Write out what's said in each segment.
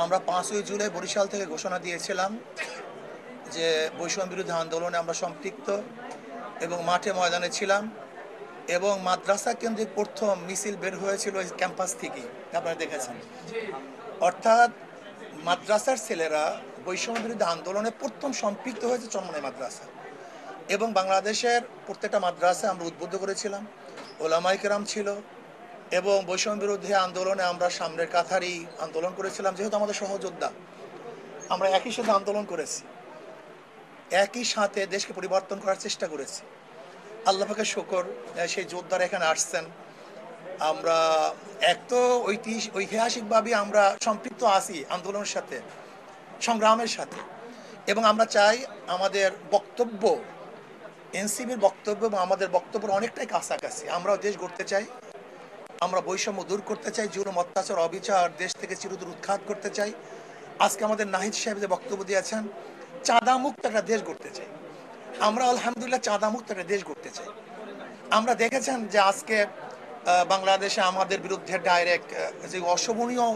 আমরা 5ই জুলাই বরিশাল থেকে ঘোষণা দিয়েছিলাম যে বৈষম্য বিরোধী আন্দোলনে আমরা সম্পৃক্ত এবং মাঠে ময়দানে ছিলাম এবং মাদ্রাসা কেন্দ্রিক প্রথম মিছিল বের হয়েছিল ওই ক্যাম্পাস থেকেই, আপনারা দেখেছেন। অর্থাৎ মাদ্রাসার ছেলেরা বৈষম্য বিরোধী আন্দোলনে প্রথম সম্পৃক্ত হয়েছে চরমনাই মাদ্রাসা এবং বাংলাদেশের প্রত্যেকটা মাদ্রাসা আমরা উদ্বুদ্ধ করেছিলাম, ওলামায়ে কেরাম ছিল এবং বৈষম্য বিরোধী আন্দোলনে আমরা সামনের কাতারেই আন্দোলন করেছিলাম। যেহেতু আমাদের সহযোদ্ধা, আমরা একই সাথে আন্দোলন করেছি, একই সাথে দেশকে পরিবর্তন করার চেষ্টা করেছি। আল্লাহ পাকের শুকর, সেই যোদ্ধারা এখানে আসছেন। আমরা এক তো ঐতিহাসিকভাবে আমরা সম্পৃক্ত আছি আন্দোলনের সাথে, সংগ্রামের সাথে, এবং আমরা চাই আমাদের বক্তব্য, এনসিবির বক্তব্য এবং আমাদের বক্তব্য অনেকটাই কাছাকাছি। আমরাও দেশ গড়তে চাই, আমরা বৈষম্য দূর করতে চাই, জুলুম অত্যাচার অবিচার দেশ থেকে চিরতরে উৎখাত করতে চাই। আজকে আমাদের নাহিদ সাহেব যে বক্তব্য দিয়েছেন, চাঁদামুক্ত একটা দেশ গড়তে চাই। আমরা আলহামদুলিল্লাহ চাঁদামুক্ত একটা দেশ গড়তে চাই। আমরা দেখেছেন যে আজকে বাংলাদেশে আমাদের বিরুদ্ধে ডাইরেক্ট যে অশোভনীয়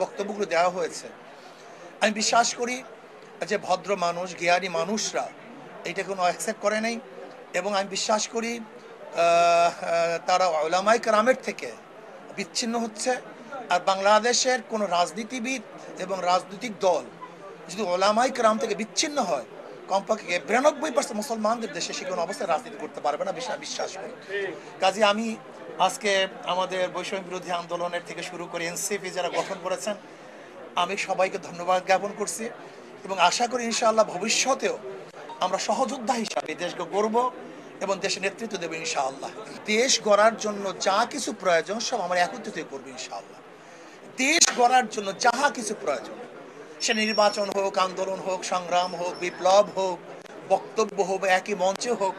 বক্তব্যগুলো দেওয়া হয়েছে, আমি বিশ্বাস করি যে ভদ্র মানুষ, জ্ঞানী মানুষরা এটা কোনো অ্যাকসেপ্ট করে নাই এবং আমি বিশ্বাস করি তারা উলামায়ে কেরামের থেকে বিচ্ছিন্ন হচ্ছে। আর বাংলাদেশের কোনো রাজনীতিবিদ এবং রাজনৈতিক দল যদি উলামায়ে কেরাম থেকে বিচ্ছিন্ন হয়, কমপক্ষে 92% মুসলমানদের দেশে সে কোনো অবস্থায় রাজনীতি করতে পারবে না, বিশ্বাস করি। কাজে আমি আজকে আমাদের বৈষম্য বিরোধী আন্দোলনের থেকে শুরু করে এনসিপি যারা গঠন করেছেন, আমি সবাইকে ধন্যবাদ জ্ঞাপন করছি এবং আশা করি ইনশাআল্লাহ ভবিষ্যতেও আমরা সহযোদ্ধা হিসাবে দেশকে গড়ব এবং দেশে নেতৃত্ব দেবো ইনশাআল্লাহ। দেশ গড়ার জন্য যা কিছু প্রয়োজন সব আমরা একত্রিত করবো ইনশাআল্লাহ। দেশ গড়ার জন্য যাহা কিছু প্রয়োজন, সে নির্বাচন হোক, আন্দোলন হোক, সংগ্রাম হোক, বিপ্লব হোক, বক্তব্য হোক, একই মঞ্চে হোক,